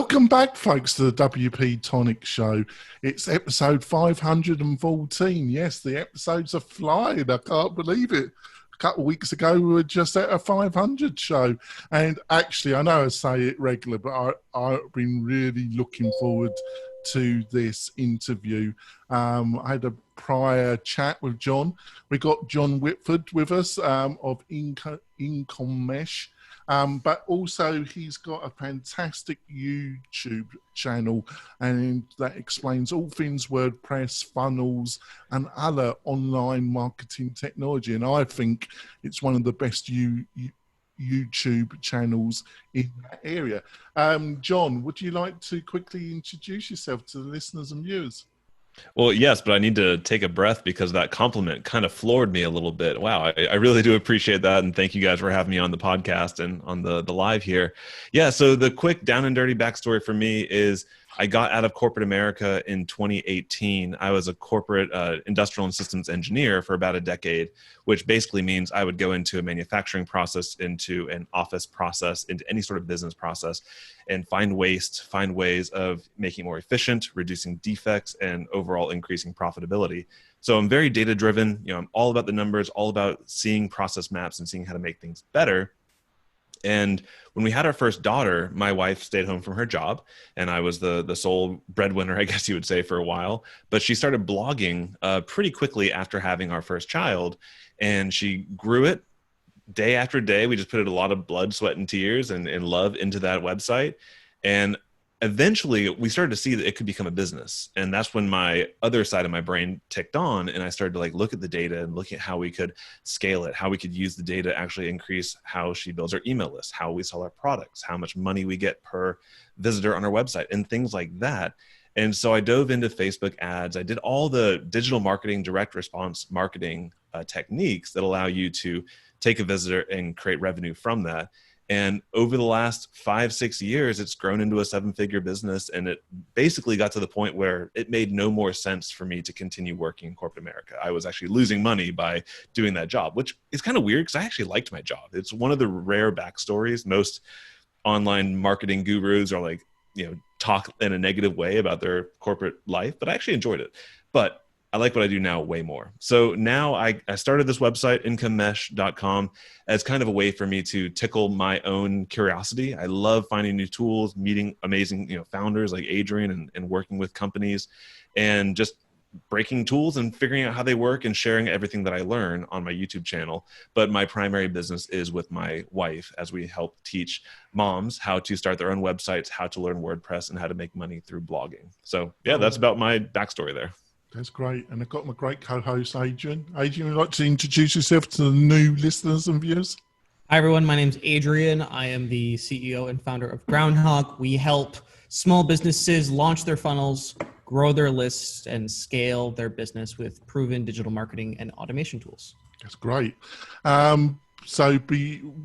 Welcome back, folks, to the WP-Tonic show. It's episode 514. Yes, the episodes are flying. I can't believe it. A couple of weeks ago, we were just at a 500 show. And actually, I know I say it regular, but I've been really looking forward to this interview. I had a prior chat with John. We got John Whitford with us of Incomemesh. But also he's got a fantastic YouTube channel, and that explains all things WordPress, funnels, and other online marketing technology. And I think it's one of the best YouTube channels in that area. John, would you like to quickly introduce yourself to the listeners and viewers? Well, yes, but I need to take a breath because that compliment kind of floored me a little bit. Wow, I really do appreciate that. And thank you guys for having me on the podcast and on the live here. Yeah, so the quick down and dirty backstory for me is I got out of corporate America in 2018. I was a corporate industrial and systems engineer for about a decade, which basically means I would go into a manufacturing process, into an office process, into any sort of business process, and find waste, find ways of making it more efficient, reducing defects, and overall increasing profitability. So I'm very data driven. I'm all about the numbers, all about seeing process maps and seeing how to make things better. And when we had our first daughter, my wife stayed home from her job, and I was the sole breadwinner, I guess you would say, for a while. But she started blogging pretty quickly after having our first child, and she grew it day after day. We just put a lot of blood, sweat, and tears and love into that website. And eventually we started to see that it could become a business. And that's when my other side of my brain ticked on, and I started to look at the data and look at how we could scale it, how we could use the data to actually increase how she builds her email list, how we sell our products, how much money we get per visitor on our website, and things like that. And so I dove into Facebook ads. I did all the digital marketing, direct response marketing techniques that allow you to take a visitor and create revenue from that. And over the last 5-6 years, it's grown into a 7-figure business. And it basically got to the point where it made no more sense for me to continue working in corporate America. I was actually losing money by doing that job, which is kind of weird because I actually liked my job. It's one of the rare backstories. Most online marketing gurus are talk in a negative way about their corporate life, but I actually enjoyed it. But I like what I do now way more. So now I started this website, Incomemesh.com, as kind of a way for me to tickle my own curiosity. I love finding new tools, meeting amazing founders like Adrian and working with companies and just breaking tools and figuring out how they work and sharing everything that I learn on my YouTube channel. But my primary business is with my wife as we help teach moms how to start their own websites, how to learn WordPress, and how to make money through blogging. So yeah, that's about my backstory there. That's great. And I've got my great co-host, Adrian. Adrian, would you like to introduce yourself to the new listeners and viewers? Hi, everyone. My name's Adrian. I am the CEO and founder of Groundhog. We help small businesses launch their funnels, grow their lists, and scale their business with proven digital marketing and automation tools. That's great. So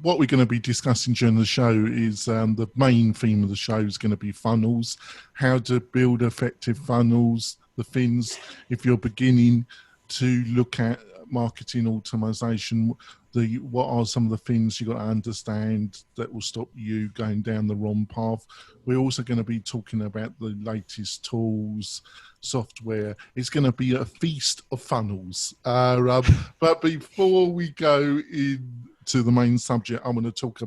what we're going to be discussing during the show is the main theme of the show is going to be funnels, how to build effective funnels, the things, if you're beginning to look at marketing automation, what are some of the things you've got to understand that will stop you going down the wrong path. We're also going to be talking about the latest tools, software. It's going to be a feast of funnels. But before we go into the main subject, I'm going to talk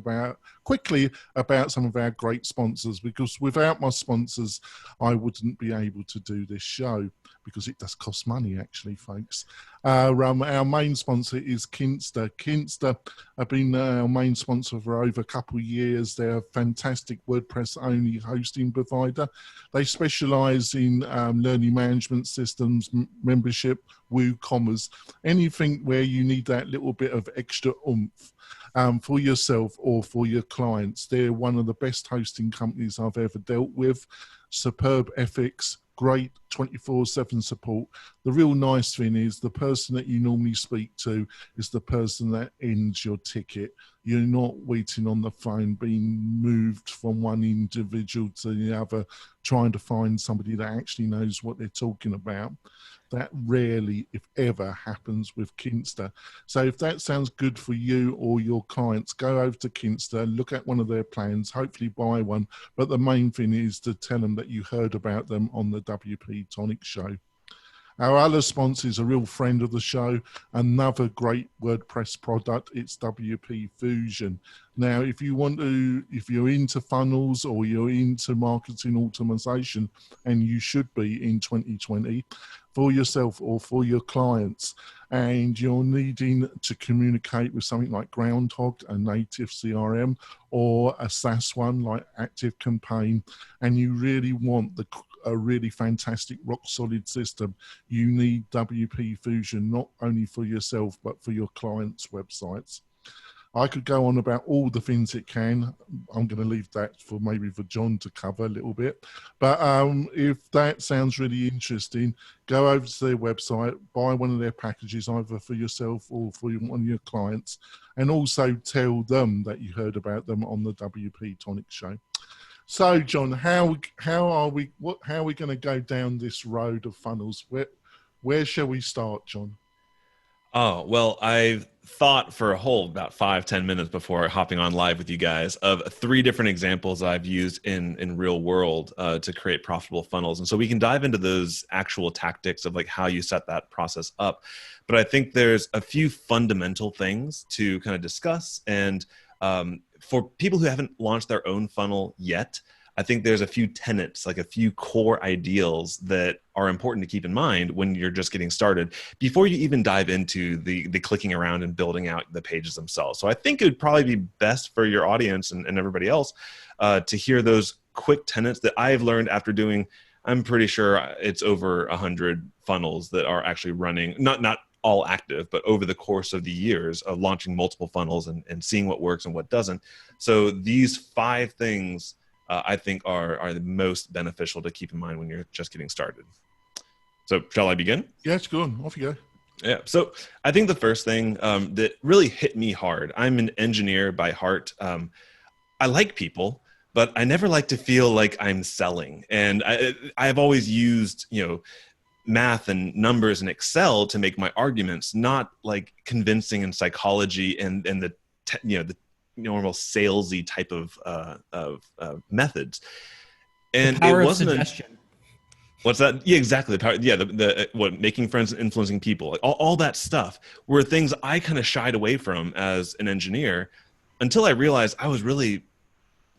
quickly about some of our great sponsors, because without my sponsors, I wouldn't be able to do this show, because it does cost money, actually, folks. Our main sponsor is Kinster. Kinster have been our main sponsor for over a couple of years. They're a fantastic WordPress-only hosting provider. They specialize in learning management systems, membership, WooCommerce, anything where you need that little bit of extra oomph for yourself or for your clients. They're one of the best hosting companies I've ever dealt with. Superb ethics, great 24/7 support. The real nice thing is the person that you normally speak to is the person that ends your ticket. You're not waiting on the phone, being moved from one individual to the other, trying to find somebody that actually knows what they're talking about. That rarely, if ever, happens with Kinsta. So if that sounds good for you or your clients, go over to Kinsta, look at one of their plans, hopefully buy one. But the main thing is to tell them that you heard about them on the WP-Tonic show. Our other sponsor is a real friend of the show, another great WordPress product. It's WP Fusion. Now, if you're into funnels or you're into marketing automation, and you should be in 2020, for yourself or for your clients, and you're needing to communicate with something like Groundhog, a native CRM, or a SaaS one like ActiveCampaign, and you really want a really fantastic rock solid system, you need WP Fusion, not only for yourself but for your clients' websites. I could go on about all the things it can. I'm going to leave that for John to cover a little bit. But if that sounds really interesting, go over to their website, buy one of their packages, either for yourself or for one of your clients, and also tell them that you heard about them on the WP-Tonic show. So, John, how are we going to go down this road of funnels? Where shall we start, John? Oh, well, I've thought for a whole about 5-10 minutes before hopping on live with you guys of 3 different examples I've used in real world to create profitable funnels. And so we can dive into those actual tactics of like how you set that process up. But I think there's a few fundamental things to kind of discuss. And for people who haven't launched their own funnel yet, I think there's a few tenets, like a few core ideals that are important to keep in mind when you're just getting started before you even dive into the clicking around and building out the pages themselves. So I think it would probably be best for your audience and everybody else to hear those quick tenets that I've learned after doing, I'm pretty sure it's over 100 funnels that are actually running, not all active, but over the course of the years of launching multiple funnels and seeing what works and what doesn't. So these 5 things I think are the most beneficial to keep in mind when you're just getting started. So shall I begin? Yeah, it's good. Off you go. Yeah. So I think the first thing that really hit me hard, I'm an engineer by heart. I like people, but I never like to feel like I'm selling. And I've always used, math and numbers and Excel to make my arguments, not like convincing in psychology and the normal salesy type of methods. And the power it wasn't of suggestion. What's that? Yeah, exactly. The power, the making friends and influencing people, like all that stuff were things I kind of shied away from as an engineer until I realized I was really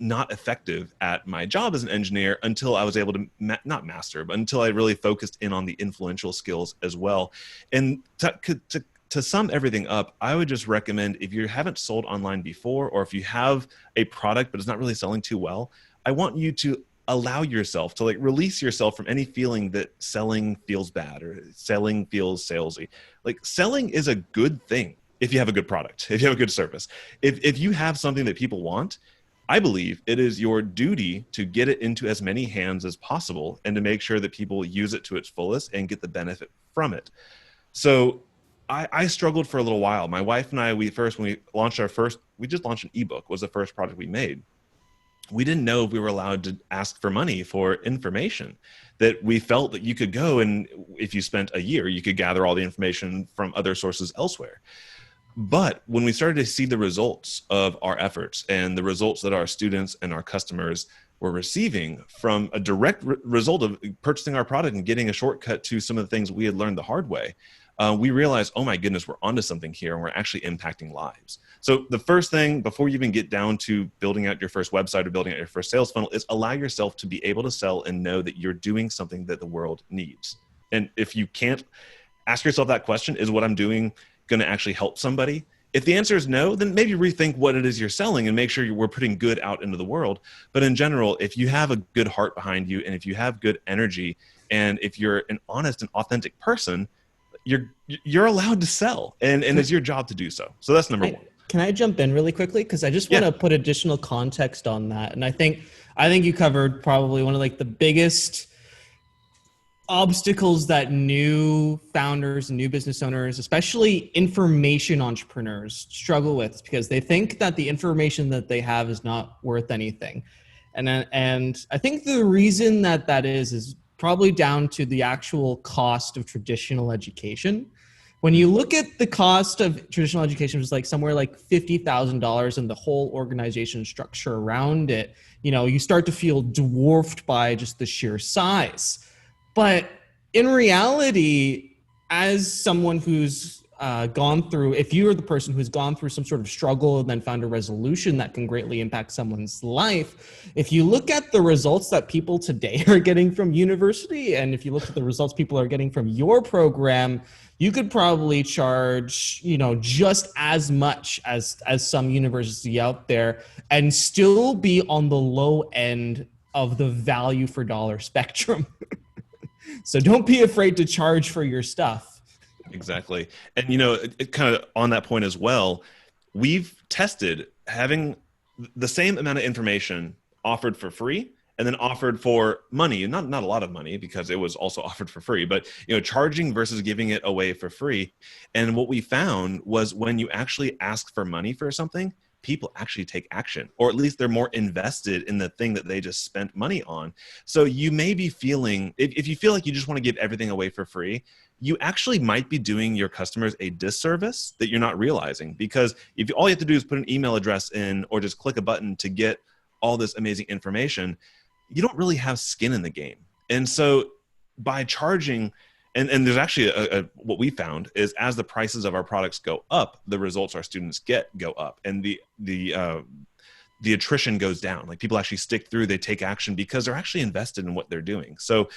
not effective at my job as an engineer until I was able to not master, but until I really focused in on the influential skills as well. And to sum everything up, I would just recommend, if you haven't sold online before, or if you have a product but it's not really selling too well, I want you to allow yourself to release yourself from any feeling that selling feels bad or selling feels salesy. Like, selling is a good thing if you have a good product, if you have a good service. If you have something that people want, I believe it is your duty to get it into as many hands as possible and to make sure that people use it to its fullest and get the benefit from it. So I struggled for a little while. My wife and I, when we launched we just launched an ebook, was the first product we made. We didn't know if we were allowed to ask for money for information, that we felt that you could go and if you spent a year, you could gather all the information from other sources elsewhere. But when we started to see the results of our efforts and the results that our students and our customers were receiving from a direct result of purchasing our product and getting a shortcut to some of the things we had learned the hard way, we realized, oh my goodness, we're onto something here and we're actually impacting lives. So the first thing, before you even get down to building out your first website or building out your first sales funnel, is allow yourself to be able to sell and know that you're doing something that the world needs. And if you can't, ask yourself that question, is what I'm doing going to actually help somebody? If the answer is no, then maybe rethink what it is you're selling and make sure we're putting good out into the world. But in general, if you have a good heart behind you and if you have good energy and if you're an honest and authentic person, you're allowed to sell, and it's your job to do so. So that's number 1. Can I jump in really quickly? Because I just want to put additional context on that. And I think you covered probably one of the biggest obstacles that new founders and new business owners, especially information entrepreneurs, struggle with, because they think that the information that they have is not worth anything. And I think the reason that that is probably down to the actual cost of traditional education. When you look at the cost of traditional education, it's like somewhere like $50,000, and the whole organization structure around it, you know, you start to feel dwarfed by just the sheer size. But in reality, as someone who's gone through, if you're the person who's gone through some sort of struggle and then found a resolution that can greatly impact someone's life, if you look at the results that people today are getting from university, and if you look at the results people are getting from your program, you could probably charge, you know, just as much as some university out there, and still be on the low end of the value for dollar spectrum. So don't be afraid to charge for your stuff. Exactly. And, you know, it kind of on that point as well, we've tested having the same amount of information offered for free and then offered for money, not a lot of money, because it was also offered for free, but, you know, charging versus giving it away for free. And what we found was when you actually ask for money for something, people actually take action, or at least they're more invested in the thing that they just spent money on. So you may be feeling, if you feel like you just want to give everything away for free, you actually might be doing your customers a disservice that you're not realizing, because if all you have to do is put an email address in or just click a button to get all this amazing information, you don't really have skin in the game. And so by charging, and there's actually what we found is as the prices of our products go up, the results our students get go up, and the attrition goes down. Like people actually stick through, they take action because they're actually invested in what they're doing. So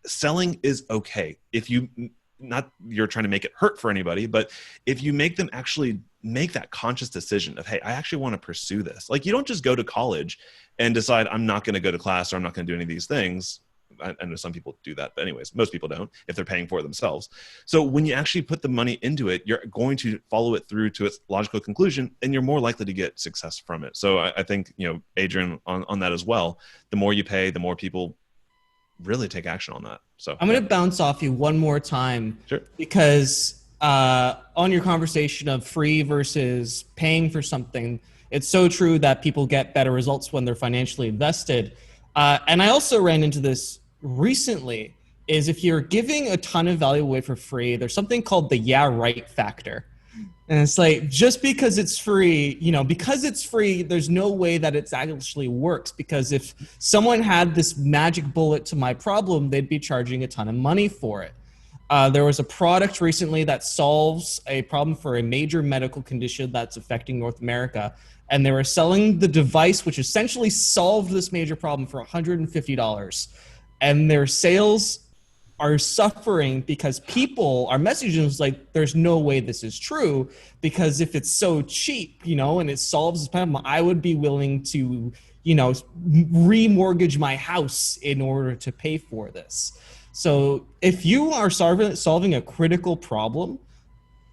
selling is okay if you're trying to make it hurt for anybody, but if you make them actually make that conscious decision of, hey, I actually want to pursue this. Like you don't just go to college and decide I'm not going to go to class or I'm not going to do any of these things. I know some people do that, but anyways, most people don't if they're paying for it themselves. So when you actually put the money into it, you're going to follow it through to its logical conclusion, and you're more likely to get success from it. So I think, you know, Adrian, on that as well, the more you pay, the more people really take action on that. So I'm going to bounce off you one more time. Sure. Because on your conversation of free versus paying for something, it's so true that people get better results when they're financially invested. And I also ran into this recently, is if you're giving a ton of value away for free, there's something called the yeah right factor. And it's like, just because it's free, you know, because it's free, there's no way that it actually works. Because if someone had this magic bullet to my problem, they'd be charging a ton of money for it. There was a product recently that solves a problem for a major medical condition that's affecting North America. And they were selling the device, which essentially solved this major problem, for $150. And their sales are suffering because people are messaging us like, there's no way this is true, because if it's so cheap, you know, and it solves this problem, I would be willing to, you know, remortgage my house in order to pay for this. So if you are solving a critical problem,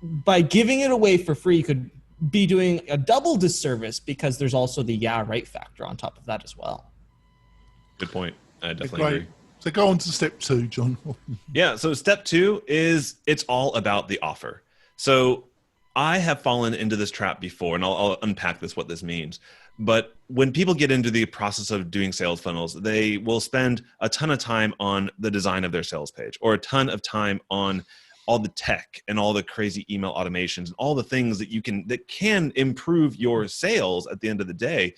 by giving it away for free, you could be doing a double disservice, because there's also the yeah right factor on top of that as well. Good point. I definitely agree. So go on to step 2, John. Yeah. So step 2 is it's all about the offer. So I have fallen into this trap before, and I'll unpack what this means. But when people get into the process of doing sales funnels, they will spend a ton of time on the design of their sales page, or a ton of time on all the tech and all the crazy email automations and all the things that can improve your sales at the end of the day.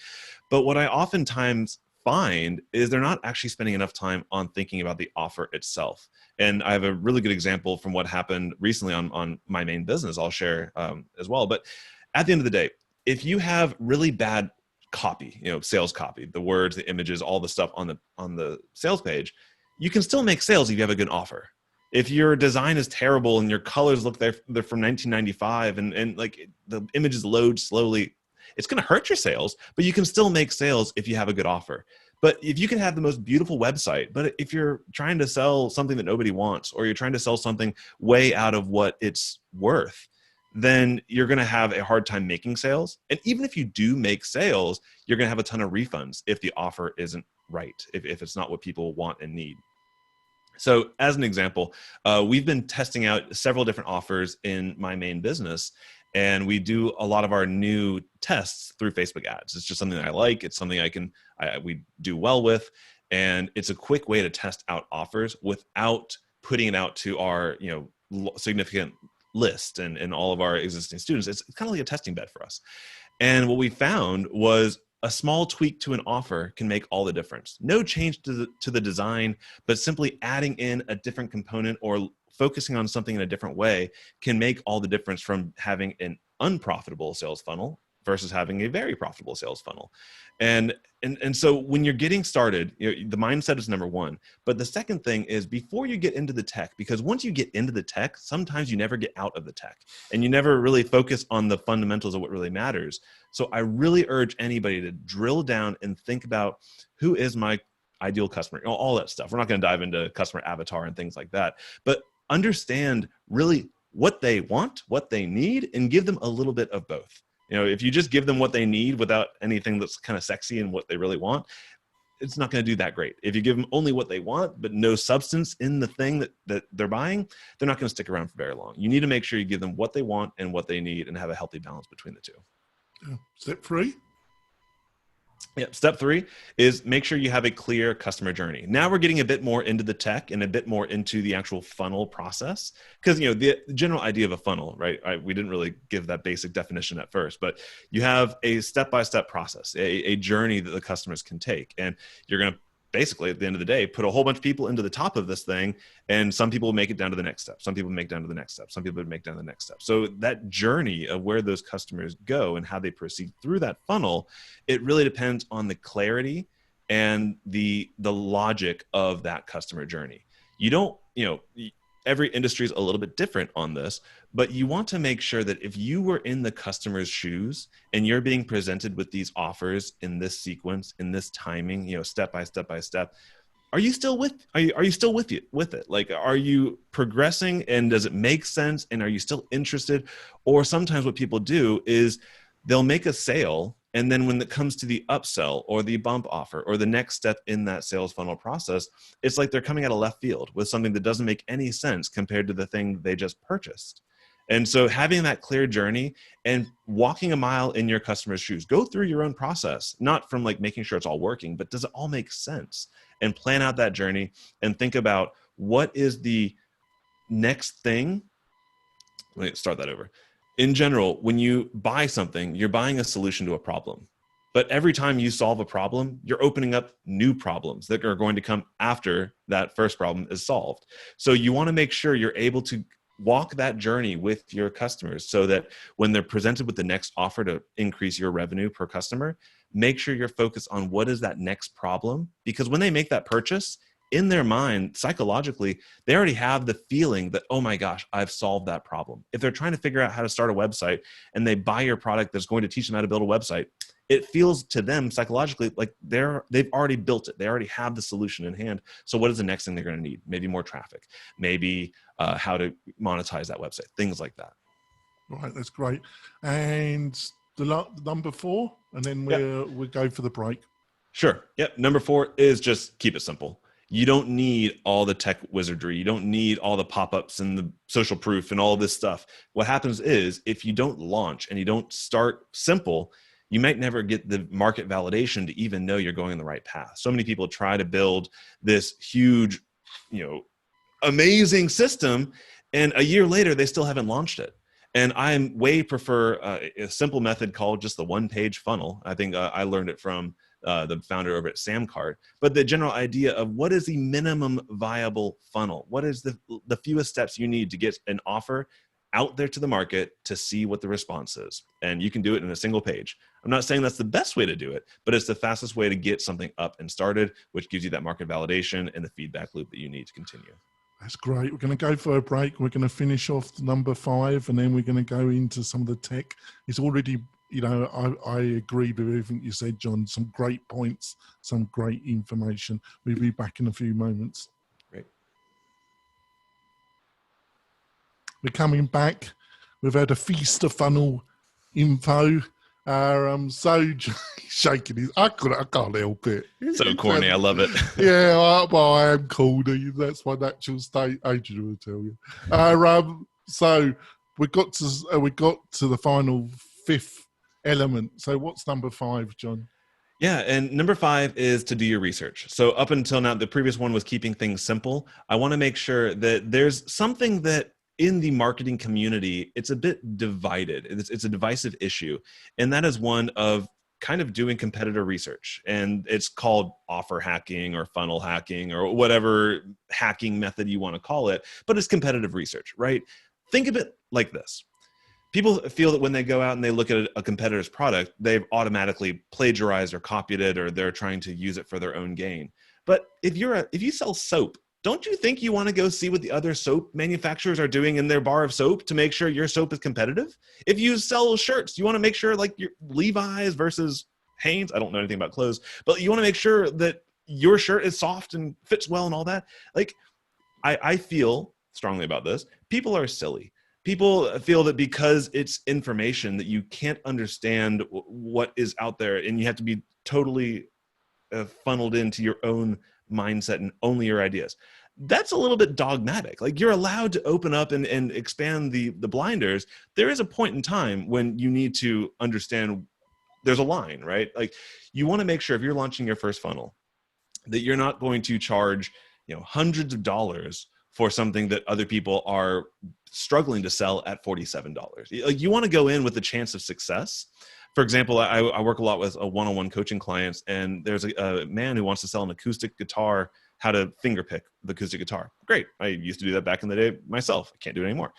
But what I oftentimes find is they're not actually spending enough time on thinking about the offer itself. And I have a really good example from what happened recently on my main business I'll share as well. But at the end of the day, if you have really bad copy, you know, sales copy, the words, the images, all the stuff on the sales page, you can still make sales if you have a good offer. If your design is terrible and your colors look they're from 1995 and like the images load slowly, it's going to hurt your sales, but you can still make sales if you have a good offer. But if you can have the most beautiful website, but if you're trying to sell something that nobody wants, or you're trying to sell something way out of what it's worth, then you're going to have a hard time making sales. And even if you do make sales, you're going to have a ton of refunds if the offer isn't right, if it's not what people want and need. So as an example, we've been testing out several different offers in my main business, and we do a lot of our new tests through Facebook ads. It's just something that I like. It's something we do well with, and it's a quick way to test out offers without putting it out to our significant list and all of our existing students. It's kind of like a testing bed for us. And what we found was a small tweak to an offer can make all the difference. No change to the design, but simply adding in a different component or focusing on something in a different way can make all the difference from having an unprofitable sales funnel versus having a very profitable sales funnel. And so when you're getting started, the mindset is number one. But the second thing is before you get into the tech, because once you get into the tech, sometimes you never get out of the tech and you never really focus on the fundamentals of what really matters. So I really urge anybody to drill down and think about who is my ideal customer, all that stuff. We're not going to dive into customer avatar and things like that, but understand really what they want, what they need, and give them a little bit of both. If you just give them what they need without anything that's kind of sexy and what they really want, it's not going to do that great. If you give them only what they want, but no substance in the thing that they're buying, they're not going to stick around for very long. You need to make sure you give them what they want and what they need and have a healthy balance between the two. Step 3. Yeah. Step 3 is make sure you have a clear customer journey. Now we're getting a bit more into the tech and a bit more into the actual funnel process, because the general idea of a funnel, right? We didn't really give that basic definition at first, but you have a step-by-step process, a journey that the customers can take, and you're going to basically at the end of the day put a whole bunch of people into the top of this thing, and some people will make it down to the next step, some people make it down to the next step, some people would make it down to the next step. So that journey of where those customers go and how they proceed through that funnel, it really depends on the clarity and the logic of that customer journey. Every industry is a little bit different on this, but you want to make sure that if you were in the customer's shoes and you're being presented with these offers in this sequence, in this timing, step by step by step, are you still with it? Like, are you progressing, and does it make sense? And are you still interested? Or sometimes what people do is they'll make a sale, and then when it comes to the upsell or the bump offer or the next step in that sales funnel process, it's like they're coming out of left field with something that doesn't make any sense compared to the thing they just purchased. And so having that clear journey and walking a mile in your customer's shoes, go through your own process, not from like making sure it's all working, but does it all make sense? And plan out that journey and think about what is the next thing. Let me start that over. In general, when you buy something, you're buying a solution to a problem. But every time you solve a problem, you're opening up new problems that are going to come after that first problem is solved. So you want to make sure you're able to walk that journey with your customers so that when they're presented with the next offer to increase your revenue per customer, make sure you're focused on what is that next problem. Because when they make that purchase, in their mind, psychologically, they already have the feeling that, oh my gosh, I've solved that problem. If they're trying to figure out how to start a website and they buy your product that's going to teach them how to build a website, it feels to them psychologically like they've already built it. They already have the solution in hand. So what is the next thing they're going to need? Maybe more traffic, maybe how to monetize that website, things like that. Right, that's great. And the number 4, and then we'll go for the break. Sure. Yep. Number 4 is just keep it simple. You don't need all the tech wizardry. You don't need all the pop-ups and the social proof and all this stuff. What happens is if you don't launch and you don't start simple, you might never get the market validation to even know you're going in the right path. So many people try to build this huge, amazing system, and a year later, they still haven't launched it. And I way prefer a simple method called just the one-page funnel. I think I learned it from the founder over at Samcart. But the general idea of what is the minimum viable funnel? What is the fewest steps you need to get an offer out there to the market to see what the response is? And you can do it in a single page. I'm not saying that's the best way to do it, but it's the fastest way to get something up and started, which gives you that market validation and the feedback loop that you need to continue. That's great. We're going to go for a break. We're going to finish off number 5, and then we're going to go into some of the tech. It's already, I agree with everything you said, John. Some great points, some great information. We'll be back in a few moments. Great. We're coming back. We've had a feast of funnel info. So shaking his, I can't help it. So corny, I love it. Yeah, well, I am corny. That's my natural state. Adrian will tell you. So we got to the final fifth element. So what's number 5, John? Yeah, and number 5 is to do your research. So up until now, the previous one was keeping things simple. I want to make sure that there's something that in the marketing community, it's a bit divided. It's a divisive issue. And that is one of kind of doing competitor research. And it's called offer hacking or funnel hacking or whatever hacking method you want to call it. But it's competitive research, right? Think of it like this. People feel that when they go out and they look at a competitor's product, they've automatically plagiarized or copied it, or they're trying to use it for their own gain. But if you sell soap, don't you think you want to go see what the other soap manufacturers are doing in their bar of soap to make sure your soap is competitive? If you sell shirts, you want to make sure like your Levi's versus Hanes. I don't know anything about clothes, but you want to make sure that your shirt is soft and fits well and all that. Like, I feel strongly about this. People are silly. People feel that because it's information that you can't understand what is out there, and you have to be totally funneled into your own mindset and only your ideas. That's a little bit dogmatic. Like, you're allowed to open up and expand the blinders. There is a point in time when you need to understand there's a line, right? Like, you want to make sure if you're launching your first funnel that you're not going to charge, hundreds of dollars for something that other people are struggling to sell at $47. Like, you want to go in with a chance of success. For example, I work a lot with one-on-one coaching clients, and there's a man who wants to sell an acoustic guitar, how to finger pick the acoustic guitar. Great. I used to do that back in the day myself. I can't do it anymore.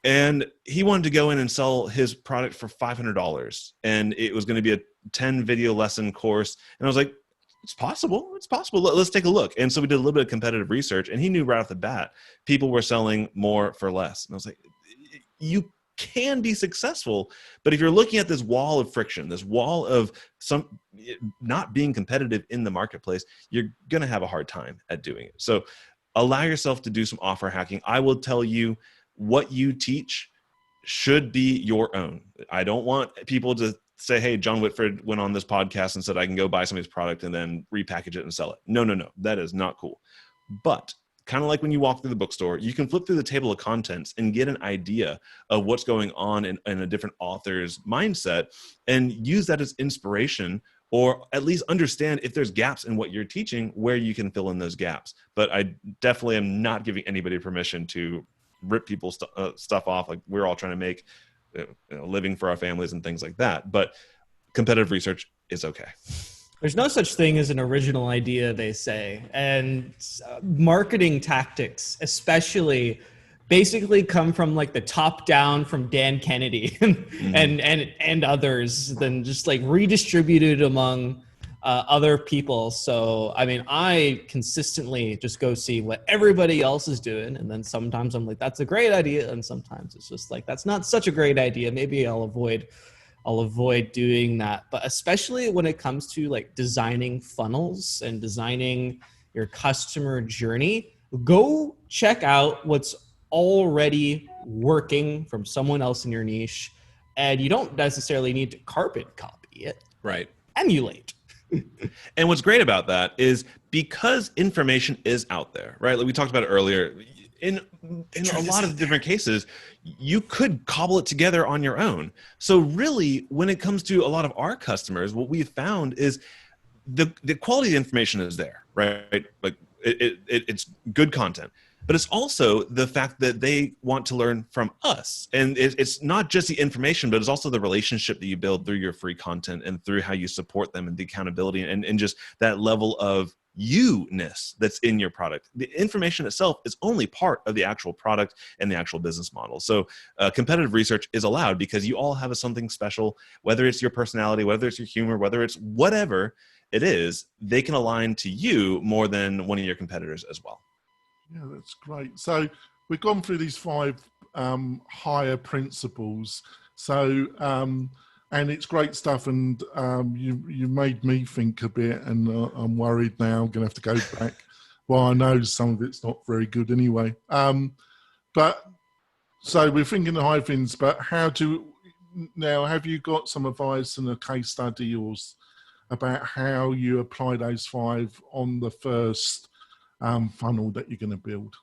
And he wanted to go in and sell his product for $500. And it was going to be a 10 video lesson course. And I was like, it's possible. It's possible. Let's take a look. And so we did a little bit of competitive research, and he knew right off the bat, people were selling more for less. And I was like, you can be successful, but if you're looking at this wall of friction, this wall of some not being competitive in the marketplace, you're going to have a hard time at doing it. So allow yourself to do some offer hacking. I will tell you, what you teach should be your own. I don't want people to say, hey, John Whitford went on this podcast and said I can go buy somebody's product and then repackage it and sell it. No. That is not cool. But kind of like when you walk through the bookstore, you can flip through the table of contents and get an idea of what's going on in a different author's mindset and use that as inspiration, or at least understand if there's gaps in what you're teaching where you can fill in those gaps. But I definitely am not giving anybody permission to rip people's stuff off. Like, we're all trying to make a living for our families and things like that. But competitive research is okay. There's no such thing as an original idea, they say. And marketing tactics, especially, basically come from like the top down from Dan Kennedy and others, then just like redistributed among other people. So, I mean, I consistently just go see what everybody else is doing. And then sometimes I'm like, that's a great idea. And sometimes it's just like, that's not such a great idea. Maybe I'll avoid doing that. But especially when it comes to like designing funnels and designing your customer journey, go check out what's already working from someone else in your niche. And you don't necessarily need to carbon copy it. Right. Emulate. And what's great about that is because information is out there, right? Like we talked about it earlier, in a lot of different cases, you could cobble it together on your own. So really, when it comes to a lot of our customers, what we've found is the quality of information is there, right? Like it's good content. But it's also the fact that they want to learn from us. And it's not just the information, but it's also the relationship that you build through your free content and through how you support them and the accountability and just that level of you-ness that's in your product. The information itself is only part of the actual product and the actual business model. So competitive research is allowed because you all have something special, whether it's your personality, whether it's your humor, whether it's whatever it is, they can align to you more than one of your competitors as well. Yeah, that's great. So we've gone through these 5 higher principles. So, and it's great stuff. And you made me think a bit, and I'm worried now. I'm going to have to go back. Well, I know some of it's not very good anyway. But so we're thinking the high things, but how do now, have you got some advice and a case study about how you apply those 5 on the first funnel that you're going to build?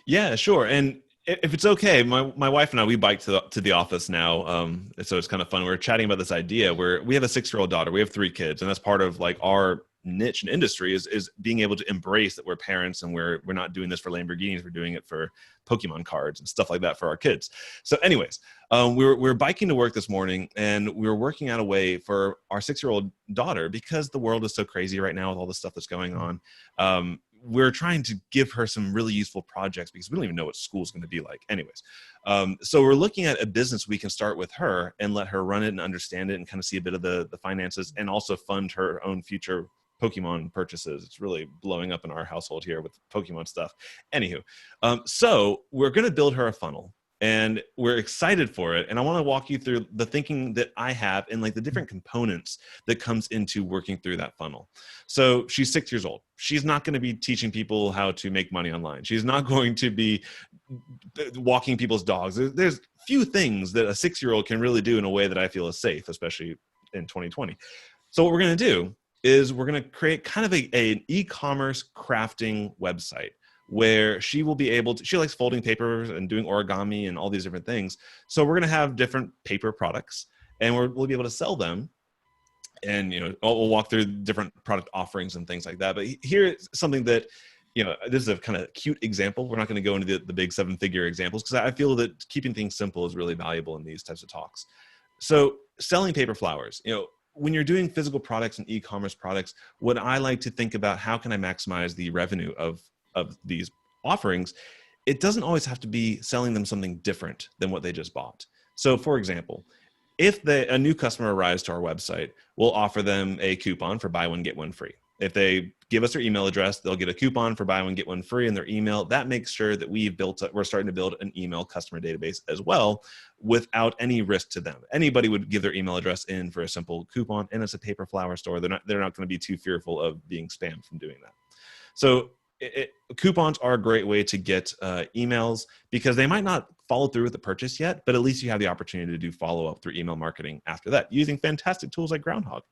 Yeah, sure. And if it's okay, my wife and I, we bike to the office now. So it's kind of fun. We're chatting about this idea where we have a 6-year-old daughter. We have 3 kids. And that's part of like our niche and industry is being able to embrace that we're parents and we're not doing this for Lamborghinis. We're doing it for Pokemon cards and stuff like that for our kids. So anyways, we were biking to work this morning, and we were working out a way for our 6-year-old daughter, because the world is so crazy right now with all the stuff that's going on. We're trying to give her some really useful projects because we don't even know what school's going to be like. Anyways, so we're looking at a business we can start with her and let her run it and understand it and kind of see a bit of the finances, and also fund her own future Pokemon purchases. It's really blowing up in our household here with Pokemon stuff. Anywho, so we're going to build her a funnel. And we're excited for it. And I want to walk you through the thinking that I have and like the different components that comes into working through that funnel. So she's 6 years old. She's not going to be teaching people how to make money online. She's not going to be walking people's dogs. There's few things that a 6-year-old can really do in a way that I feel is safe, especially in 2020. So what we're going to do is we're going to create kind of an e-commerce crafting website, where she will be able to, she likes folding paper and doing origami and all these different things. So we're going to have different paper products, and we'll be able to sell them. And, we'll walk through different product offerings and things like that. But here's something that, this is a kind of cute example. We're not going to go into the big 7-figure examples, because I feel that keeping things simple is really valuable in these types of talks. So selling paper flowers, when you're doing physical products and e-commerce products, what I like to think about, how can I maximize the revenue of these offerings? It doesn't always have to be selling them something different than what they just bought. So for example, if a new customer arrives to our website, we'll offer them a coupon for buy one, get one free. If they give us their email address, they'll get a coupon for buy one, get one free in their email. That makes sure that we're starting to build an email customer database as well, without any risk to them. Anybody would give their email address in for a simple coupon, and it's a paper flower store. They're not going to be too fearful of being spammed from doing that. So coupons are a great way to get emails, because they might not follow through with the purchase yet, but at least you have the opportunity to do follow-up through email marketing after that, using fantastic tools like Groundhog.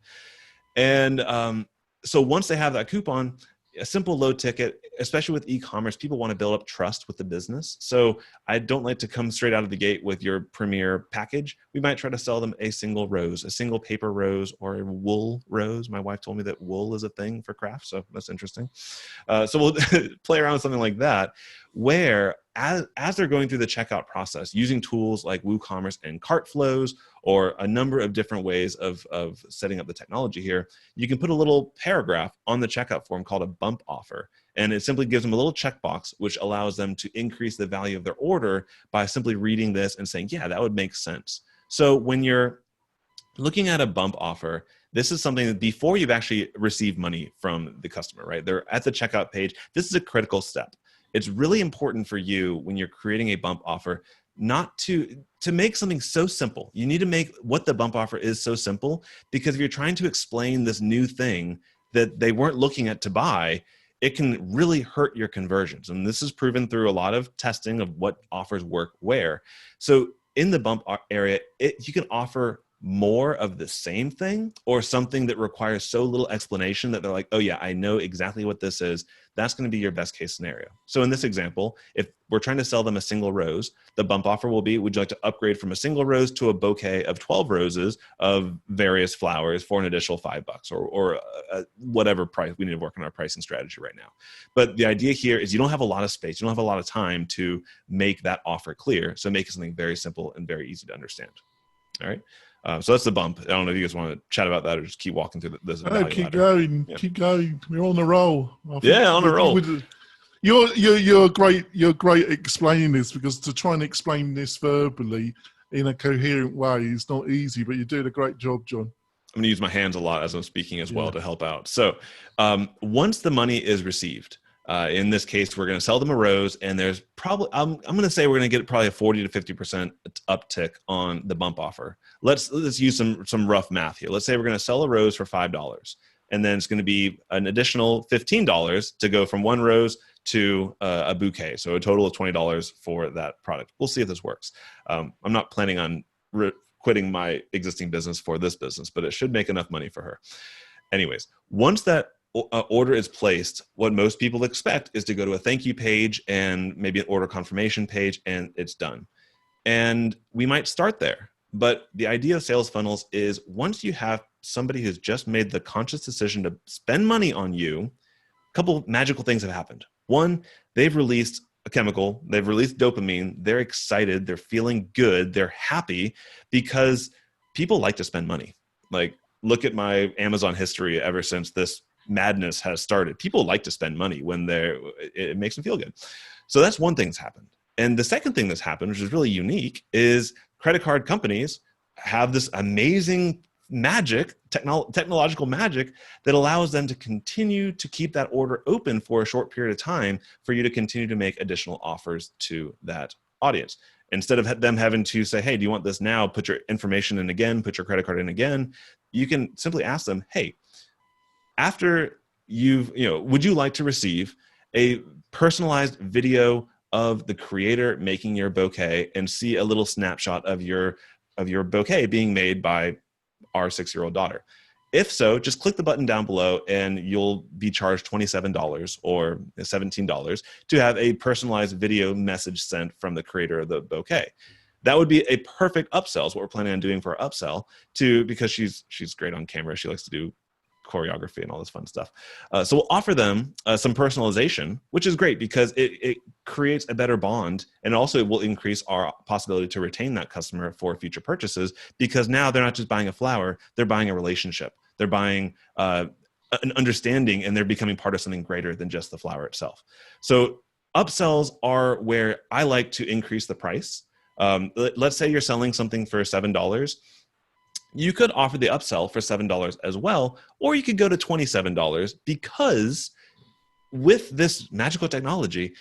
And so once they have that coupon, a simple low ticket, especially with e-commerce, people want to build up trust with the business. So I don't like to come straight out of the gate with your premier package. We might try to sell them a single rose, a single paper rose, or a wool rose. My wife told me that wool is a thing for crafts, so that's interesting. So we'll play around with something like that, where as they're going through the checkout process, using tools like WooCommerce and cart flows, or a number of different ways of setting up the technology here, you can put a little paragraph on the checkout form called a bump offer. And it simply gives them a little checkbox, which allows them to increase the value of their order by simply reading this and saying, yeah, that would make sense. So when you're looking at a bump offer, this is something that before you've actually received money from the customer, right? They're at the checkout page. This is a critical step. It's really important for you, when you're creating a bump offer, not to make something so simple. You need to make what the bump offer is so simple, because if you're trying to explain this new thing that they weren't looking at to buy, it can really hurt your conversions. And this is proven through a lot of testing of what offers work where. So in the bump area, you can offer more of the same thing, or something that requires so little explanation that they're like, oh yeah, I know exactly what this is. That's going to be your best case scenario. So in this example, if we're trying to sell them a single rose, the bump offer will be, would you like to upgrade from a single rose to a bouquet of 12 roses of various flowers for an additional $5, or whatever price? We need to work on our pricing strategy right now. But the idea here is you don't have a lot of space. You don't have a lot of time to make that offer clear. So make it something very simple and very easy to understand. All right. So that's the bump. I don't know if you guys want to chat about that or just keep walking through this. Keep going. Yeah. Keep going. We're on the roll. Yeah, on a roll. You're great. You're great at explaining this, because to try and explain this verbally in a coherent way is not easy, but you're doing a great job, John. I'm going to use my hands a lot as I'm speaking as well to help out. So once the money is received, in this case, we're going to sell them a rose, and there's probably, I'm going to say we're going to get probably a 40 to 50% uptick on the bump offer. Let's use some rough math here. Let's say we're going to sell a rose for $5, and then it's going to be an additional $15 to go from one rose to a bouquet. So a total of $20 for that product. We'll see if this works. I'm not planning on quitting my existing business for this business, but it should make enough money for her. Anyways, once that order is placed, what most people expect is to go to a thank you page and maybe an order confirmation page, and it's done. And we might start there. But the idea of sales funnels is once you have somebody who's just made the conscious decision to spend money on you, a couple of magical things have happened. One, they've released a chemical, they've released dopamine, they're excited, they're feeling good, they're happy, because people like to spend money. Like, look at my Amazon history ever since this madness has started. People like to spend money when it makes them feel good. So that's one thing that's happened. And the second thing that's happened, which is really unique, is credit card companies have this amazing magic, technological magic that allows them to continue to keep that order open for a short period of time for you to continue to make additional offers to that audience. Instead of them having to say, hey, do you want this now? Put your information in again, put your credit card in again. You can simply ask them, hey, after would you like to receive a personalized video of the creator making your bouquet and see a little snapshot of your bouquet being made by our 6-year-old daughter? If so, just click the button down below and you'll be charged $27 or $17 to have a personalized video message sent from the creator of the bouquet. That would be a perfect upsell, is what we're planning on doing for our upsell, because she's great on camera. She likes to do choreography and all this fun stuff. So we'll offer them some personalization, which is great because it creates a better bond, and also it will increase our possibility to retain that customer for future purchases, because now they're not just buying a flower, they're buying a relationship. They're buying an understanding, and they're becoming part of something greater than just the flower itself. So upsells are where I like to increase the price. Let's say you're selling something for $7. You could offer the upsell for $7 as well, or you could go to $27, because with this magical technology,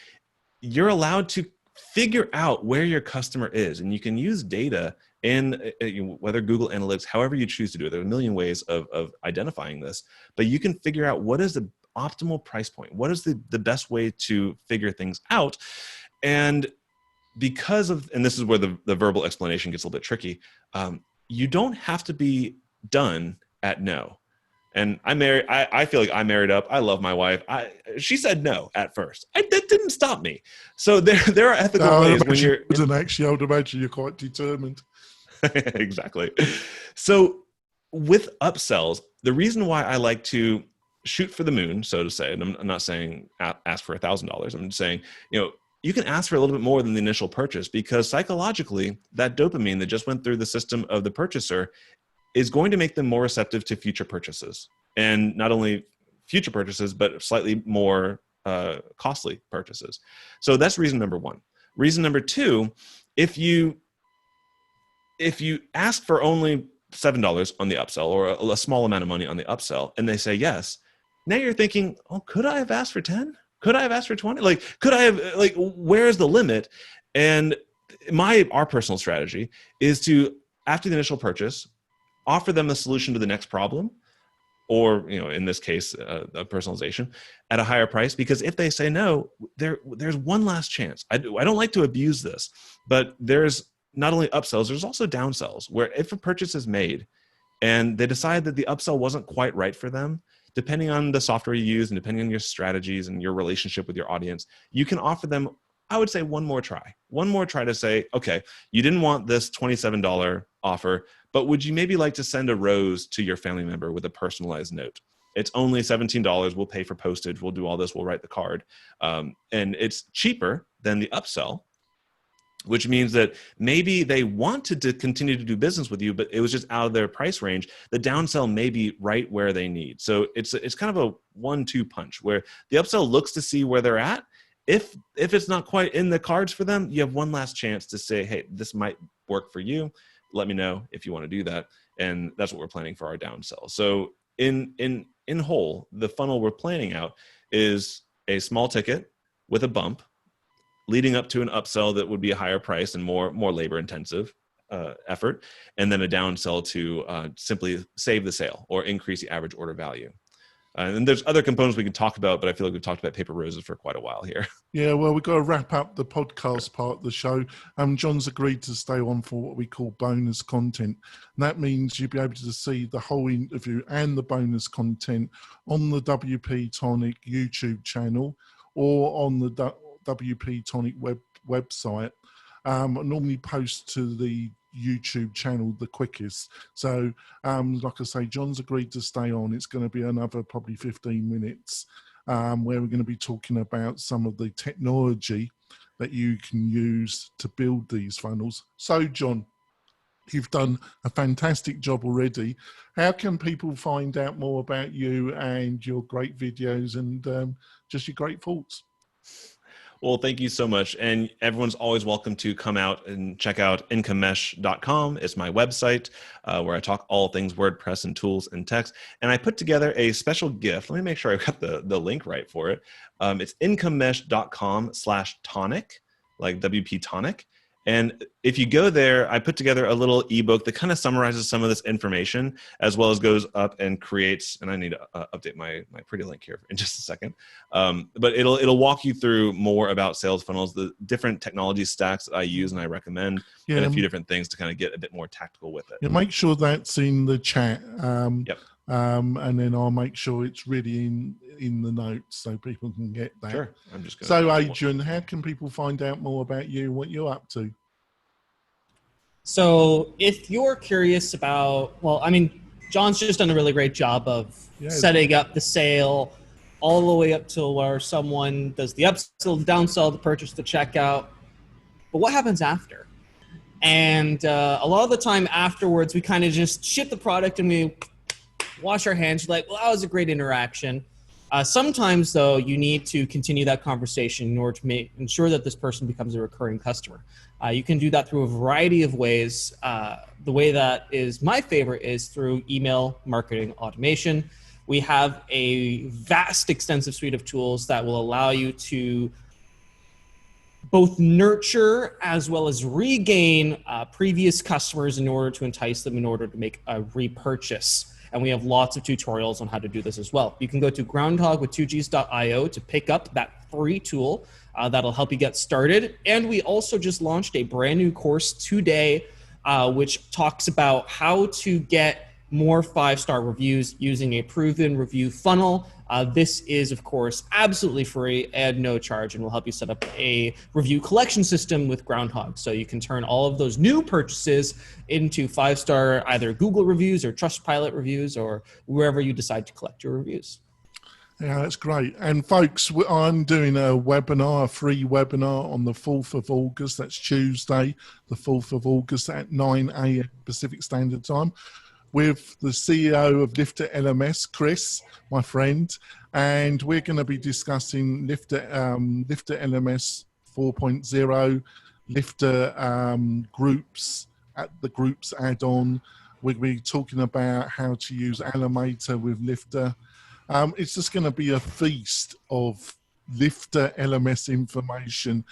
you're allowed to figure out where your customer is, and you can use data in whether Google Analytics, however you choose to do it. There are a million ways of identifying this, but you can figure out what is the optimal price point, what is the best way to figure things out. And because of, and this is where the verbal explanation gets a little bit tricky, you don't have to be done at no. And I feel like I married up. I love my wife. She said no at first. That didn't stop me. So there are ethical ways when you're... Actually, I would imagine you're quite determined. Exactly. So with upsells, the reason why I like to shoot for the moon, so to say, and I'm not saying ask for $1,000. I'm just saying, you can ask for a little bit more than the initial purchase, because psychologically, that dopamine that just went through the system of the purchaser is going to make them more receptive to future purchases. And not only future purchases, but slightly more costly purchases. So that's reason number one. Reason number two, if you ask for only $7 on the upsell, or a small amount of money on the upsell, and they say yes, now you're thinking, oh, could I have asked for 10? Could I have asked for 20? Could I have, where's the limit? And our personal strategy is to, after the initial purchase, offer them a solution to the next problem, or, in this case, a personalization at a higher price. Because if they say no, there's one last chance. I don't like to abuse this, but there's not only upsells, there's also downsells, where if a purchase is made and they decide that the upsell wasn't quite right for them, depending on the software you use and depending on your strategies and your relationship with your audience, you can offer them, I would say, one more try to say, okay, you didn't want this $27 offer, but would you maybe like to send a rose to your family member with a personalized note? It's only $17. We'll pay for postage. We'll do all this. We'll write the card. And it's cheaper than the upsell, which means that maybe they wanted to continue to do business with you, but it was just out of their price range. The downsell may be right where they need. So it's kind of a 1-2 punch, where the upsell looks to see where they're at. If it's not quite in the cards for them, you have one last chance to say, hey, this might work for you. Let me know if you want to do that. And that's what we're planning for our downsell. So in whole, the funnel we're planning out is a small ticket with a bump, leading up to an upsell that would be a higher price and more labor intensive effort, and then a downsell to simply save the sale or increase the average order value. And there's other components we can talk about, but I feel like we've talked about paper roses for quite a while here. Yeah, well, we've got to wrap up the podcast part of the show. John's agreed to stay on for what we call bonus content. And that means you'll be able to see the whole interview and the bonus content on the WP-Tonic YouTube channel or on the WP-Tonic website. I normally post to the YouTube channel the quickest. So, like I say, John's agreed to stay on. It's going to be another probably 15 minutes. Where we're going to be talking about some of the technology that you can use to build these funnels. So, John, you've done a fantastic job already. How can people find out more about you and your great videos and just your great thoughts? Well, thank you so much. And everyone's always welcome to come out and check out Incomemesh.com. It's my website where I talk all things WordPress and tools and text. And I put together a special gift. Let me make sure I got the link right for it. It's Incomemesh.com/tonic, like WP-Tonic. And if you go there, I put together a little ebook that kind of summarizes some of this information, as well as goes up and creates, and I need to update my pretty link here in just a second. But it'll walk you through more about sales funnels, the different technology stacks that I use and I recommend, and a few different things to kind of get a bit more tactical with it. Yeah, make sure that's in the chat. Yep. And then I'll make sure it's really in the notes so people can get that. Sure. I'm just So, Adrian, how can people find out more about you, what you're up to? So if you're curious about, well, I mean, John's just done a really great job of setting up the sale all the way up to where someone does the upsell, the downsell, the purchase, the checkout. But what happens after? And a lot of the time afterwards, we kind of just ship the product and we wash our hands. Like, well, that was a great interaction. Sometimes, though, you need to continue that conversation in order to ensure that this person becomes a recurring customer. You can do that through a variety of ways. The way that is my favorite is through email marketing automation. We have a vast, extensive suite of tools that will allow you to both nurture as well as regain previous customers in order to entice them in order to make a repurchase. And we have lots of tutorials on how to do this as well. You can go to groundhogwith2gs.io to pick up that free tool that'll help you get started. And we also just launched a brand new course today, which talks about how to get more 5-star reviews using a proven review funnel. This is, of course, absolutely free and no charge, and will help you set up a review collection system with Groundhog. So you can turn all of those new purchases into 5-star either Google reviews or Trustpilot reviews or wherever you decide to collect your reviews. Yeah, that's great. And folks, I'm doing a webinar, a free webinar on the 4th of August. That's Tuesday, the 4th of August at 9 a.m. Pacific Standard Time, with the CEO of Lifter LMS, Chris, my friend, and we're going to be discussing Lifter LMS 4.0, Lifter groups, the groups add-on. We'll be talking about how to use Animator with Lifter. It's just going to be a feast of Lifter LMS information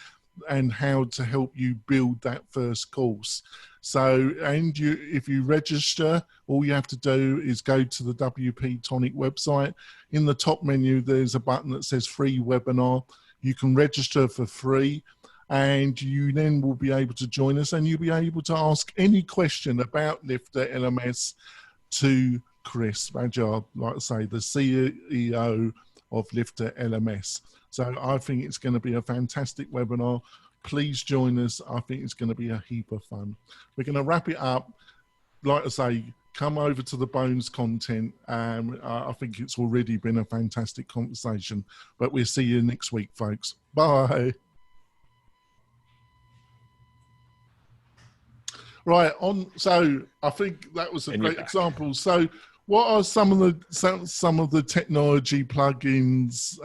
and how to help you build that first course. So, and if you register, all you have to do is go to the WP-Tonic website. In the top menu, there's a button that says free webinar. You can register for free, and you then will be able to join us, and you'll be able to ask any question about Lifter LMS to Chris Bajar, like I say, the CEO of Lifter LMS. So I think it's going to be a fantastic webinar. Please join us. I think it's going to be a heap of fun. We're going to wrap it up. Like I say, come over to the Bones content. I think it's already been a fantastic conversation, but we'll see you next week, folks. Bye. Right on. So I think that was a great example. So what are some of the technology plugins,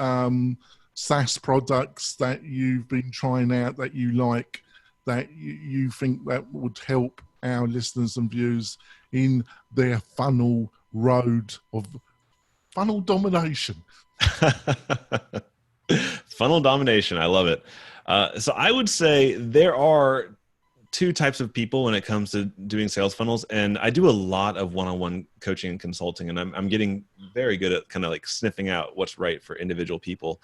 SaaS products that you've been trying out that you like, that you think that would help our listeners and viewers in their funnel road of funnel domination? Funnel domination. I love it. So I would say there are two types of people when it comes to doing sales funnels, and I do a lot of one-on-one coaching and consulting, and I'm getting very good at kind of like sniffing out what's right for individual people.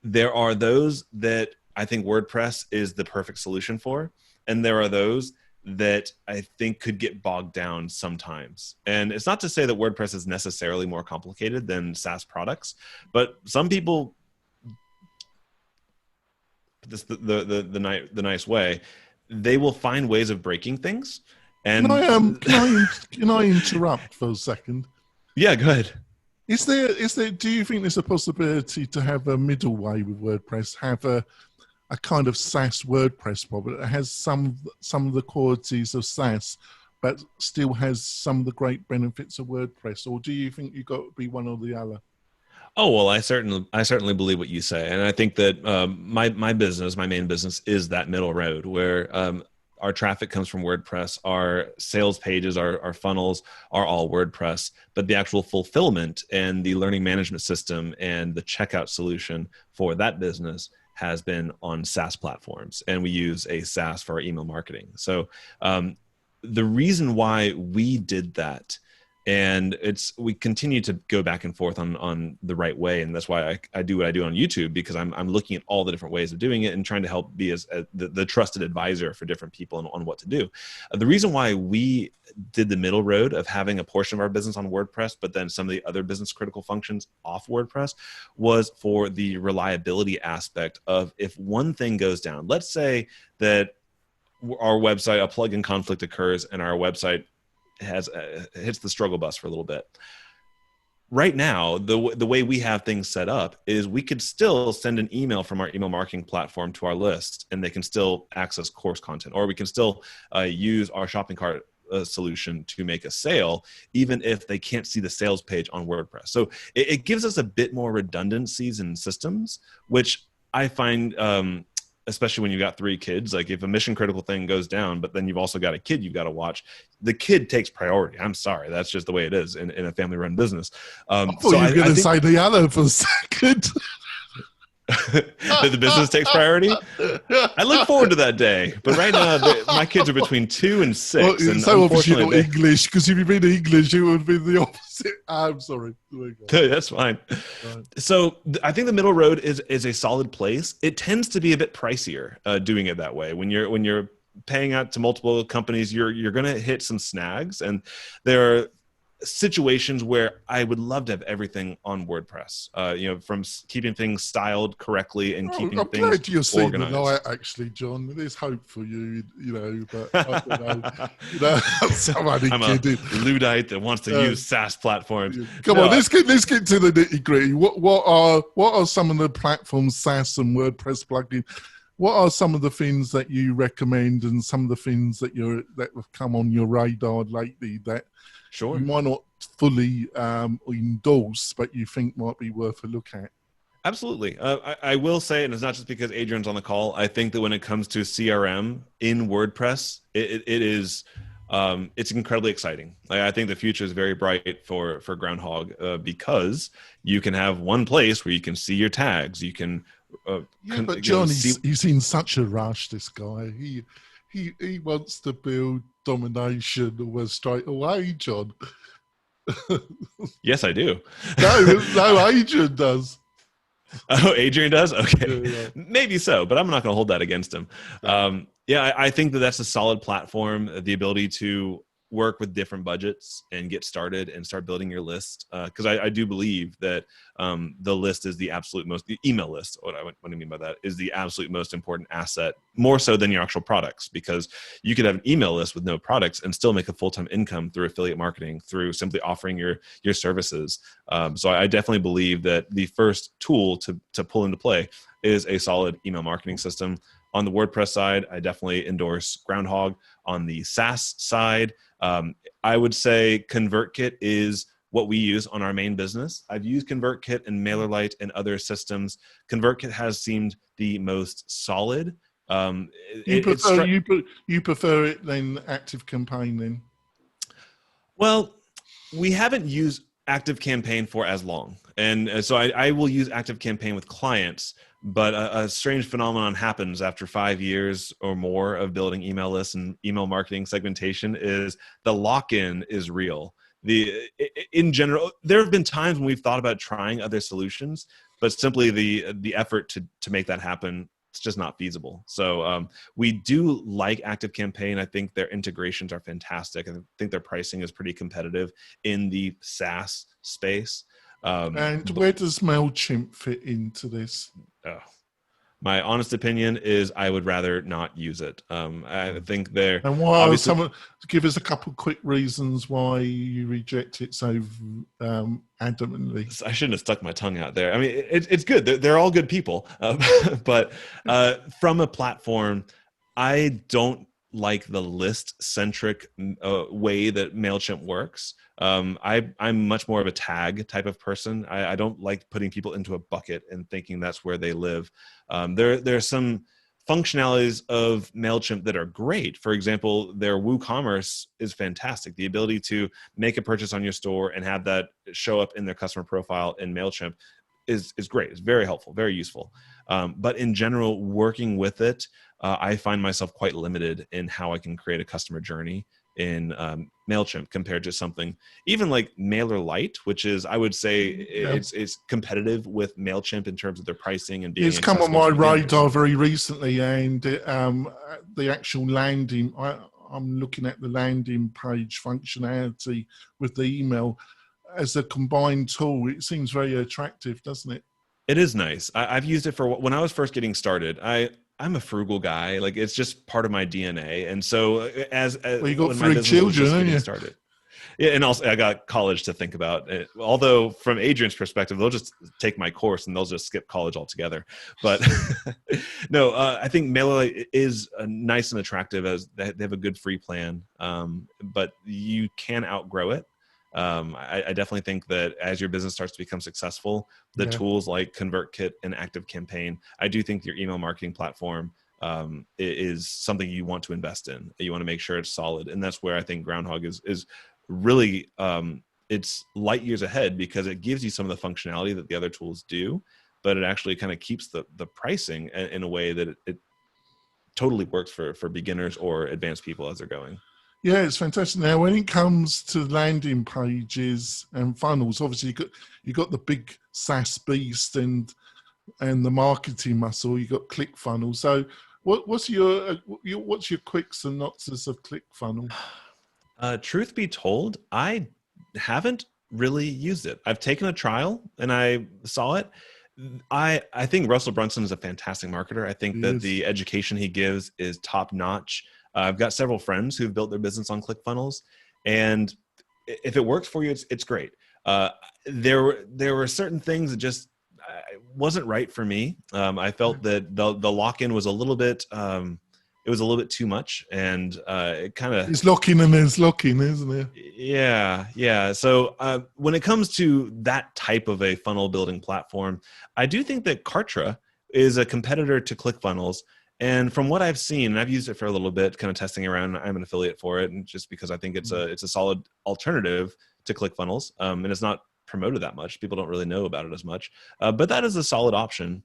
There are those that I think WordPress is the perfect solution for, and there are those that I think could get bogged down sometimes. And it's not to say that WordPress is necessarily more complicated than SaaS products, but some people, this the nice way, they will find ways of breaking things. And can I interrupt for a second? Yeah, go ahead. Is there do you think there's a possibility to have a middle way with WordPress, have a kind of SaaS WordPress product that has some of the qualities of SaaS, but still has some of the great benefits of WordPress? Or do you think you've got to be one or the other? Oh, well, I certainly believe what you say. And I think that my main business is that middle road where our traffic comes from WordPress, our sales pages, our funnels are all WordPress, but the actual fulfillment and the learning management system and the checkout solution for that business has been on SaaS platforms. And we use a SaaS for our email marketing. So the reason why we did that, and we continue to go back and forth on the right way. And that's why I do what I do on YouTube, because I'm looking at all the different ways of doing it and trying to help be as the trusted advisor for different people on what to do. The reason why we did the middle road of having a portion of our business on WordPress, but then some of the other business critical functions off WordPress, was for the reliability aspect of if one thing goes down, let's say that our website, a plugin conflict occurs and our website hits the struggle bus for a little bit. Right now, the way we have things set up is we could still send an email from our email marketing platform to our list, and they can still access course content, or we can still use our shopping cart solution to make a sale, even if they can't see the sales page on WordPress. So it gives us a bit more redundancies in systems, which I find especially when you got 3 kids, like if a mission critical thing goes down, but then you've also got a kid you've got to watch, the kid takes priority. I'm sorry. That's just the way it is in a family run business. I thought you were going to say the other for a second. That the business takes priority. I look forward to that day, but right now my kids are between 2 and 6. Well, and so obviously not English, because if you've been English, it would be the opposite. I'm sorry. That's fine. Right. So I think the middle road is a solid place. It tends to be a bit pricier doing it that way. When you're paying out to multiple companies, you're going to hit some snags, and there are situations where I would love to have everything on WordPress, from keeping things styled correctly and keeping things organized. I'm glad you're seeing the light, actually, John. There's hope for you, but I don't know. I'm a Luddite that wants to use SaaS platforms. Come on, let's get to the nitty gritty. What are some of the platforms, SaaS and WordPress plugins? What are some of the things that you recommend, and some of the things that have come on your radar lately that you might not fully endorse, but you think might be worth a look at? Absolutely. I will say, and it's not just because Adrian's on the call, I think that when it comes to CRM in WordPress, it's incredibly exciting. I think the future is very bright for Groundhog because you can have one place where you can see your tags. You can but John, he's in such a rush, this guy. He wants to build domination almost straight away, John. Yes, I do. No, Adrian does. Oh, Adrian does? Okay. Yeah. Maybe so, but I'm not going to hold that against him. I think that's a solid platform, the ability to work with different budgets and get started and start building your list. Because I do believe that the list is the email list, what I mean by that is the absolute most important asset, more so than your actual products, because you could have an email list with no products and still make a full-time income through affiliate marketing, through simply offering your services. So I definitely believe that the first tool to pull into play is a solid email marketing system. On the WordPress side, I definitely endorse Groundhog. On the SaaS side, I would say ConvertKit is what we use on our main business. I've used ConvertKit and MailerLite and other systems. ConvertKit has seemed the most solid. You prefer it than ActiveCampaign then? Well, we haven't used ActiveCampaign for as long. And so I will use ActiveCampaign with clients, But a strange phenomenon happens after 5 years or more of building email lists and email marketing segmentation is the lock-in is real. In general, there have been times when we've thought about trying other solutions, but simply the effort to make that happen, it's just not feasible. So we do like ActiveCampaign. I think their integrations are fantastic. I think their pricing is pretty competitive in the SaaS space. And where does MailChimp fit into this? Oh, my honest opinion is I would rather not use it. I think they're and why? obviously, Give us a couple quick reasons why you reject it so adamantly. I shouldn't have stuck my tongue out there. I mean, it's good. They're all good people, but from a platform, I don't like the list-centric way that MailChimp works. I'm much more of a tag type of person. I don't like putting people into a bucket and thinking that's where they live. There are some functionalities of MailChimp that are great. For example, their WooCommerce is fantastic. The ability to make a purchase on your store and have that show up in their customer profile in MailChimp is great. It's very helpful, very useful. But in general, working with it, I find myself quite limited in how I can create a customer journey in MailChimp compared to something even like MailerLite, which is, I would say, it's competitive with MailChimp in terms of their pricing and being. It's come on my radar very recently, and the actual landing. I'm looking at the landing page functionality with the email as a combined tool. It seems very attractive, doesn't it? It is nice. I've used it for when I was first getting started. I'm a frugal guy. Like, it's just part of my DNA. And so as well, you got 3 children, haven't you? Started. Yeah, and also I got college to think about. Although from Adrian's perspective, they'll just take my course and they'll just skip college altogether. But no, I think MailerLite is nice and attractive as they have a good free plan. But you can outgrow it. I definitely think that as your business starts to become successful, the tools like ConvertKit and ActiveCampaign, I do think your email marketing platform is something you want to invest in. You want to make sure it's solid. And that's where I think Groundhog is really, it's light years ahead because it gives you some of the functionality that the other tools do, but it actually kind of keeps the pricing in a way that it totally works for beginners or advanced people as they're going. Yeah, it's fantastic. Now, when it comes to landing pages and funnels, obviously you got the big SaaS beast and the marketing muscle. You got ClickFunnels. So, what's your quick synopsis of ClickFunnels? Truth be told, I haven't really used it. I've taken a trial and I saw it. I think Russell Brunson is a fantastic marketer. I think that the education he gives is top notch. I've got several friends who've built their business on ClickFunnels, and if it works for you, it's great. There were certain things that just wasn't right for me. I felt that the lock-in was a little bit, it was a little bit too much, and it kind of... It's locking and there's locking, isn't it? Yeah. So when it comes to that type of a funnel building platform, I do think that Kartra is a competitor to ClickFunnels. And from what I've seen, and I've used it for a little bit, kind of testing around, I'm an affiliate for it, and just because I think it's a solid alternative to ClickFunnels, and it's not promoted that much. People don't really know about it as much, but that is a solid option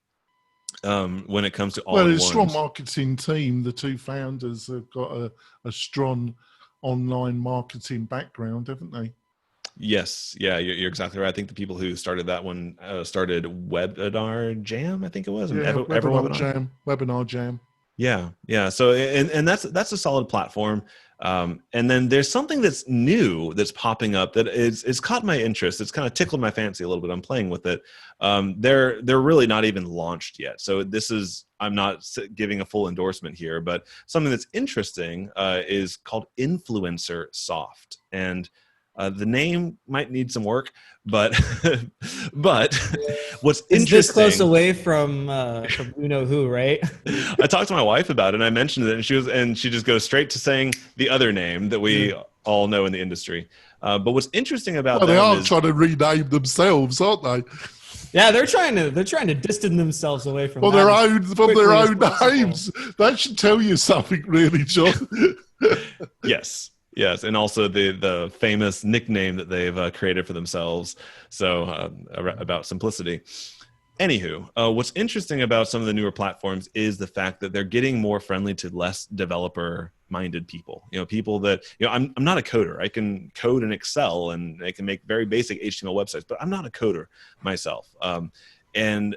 when it comes to all. Well, it's a strong marketing team. The 2 founders have got a strong online marketing background, haven't they? Yes, yeah, you're exactly right. I think the people who started that one started Webinar Jam, I think it was. Webinar Jam. Yeah. So and that's a solid platform. And then there's something that's new that's popping up that is caught my interest. It's kind of tickled my fancy a little bit. I'm playing with it. They're really not even launched yet. So I'm not giving a full endorsement here, but something that's interesting is called Influencer Soft. And the name might need some work, but what's interesting... This close away from you know who, right? I talked to my wife about it, and I mentioned it, and she just goes straight to saying the other name that we all know in the industry. But what's interesting about them they are trying to rename themselves, aren't they? Yeah, they're trying to distance themselves away from their own names. That should tell you something, really, John. Yes, and also the famous nickname that they've created for themselves. So about simplicity. Anywho, what's interesting about some of the newer platforms is the fact that they're getting more friendly to less developer-minded people. People that I'm not a coder. I can code in Excel and I can make very basic HTML websites, but I'm not a coder myself. And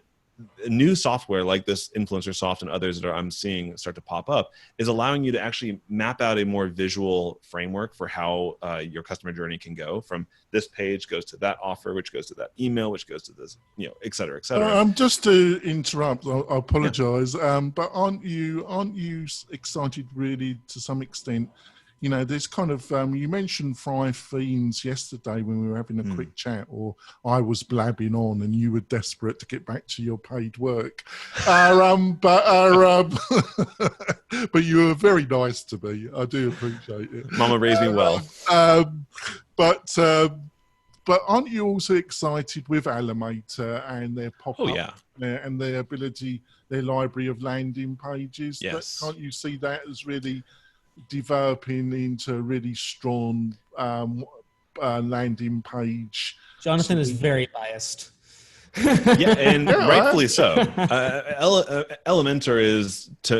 new software like this Influencer Soft and others that I'm seeing start to pop up is allowing you to actually map out a more visual framework for how your customer journey can go from this page goes to that offer, which goes to that email, which goes to this, et cetera, et cetera. Just to interrupt, I apologize, but aren't you excited really to some extent? There's kind of, you mentioned 5 themes yesterday when we were having a quick chat, or I was blabbing on and you were desperate to get back to your paid work. But you were very nice to me. I do appreciate it. Mama raised me well. But aren't you also excited with Elementor and their pop-up? Oh, yeah. And their ability, their library of landing pages? Yes. Can't you see that as really developing into a really strong landing page? Jonathan is very biased. Yeah, and rightfully so. Elementor is to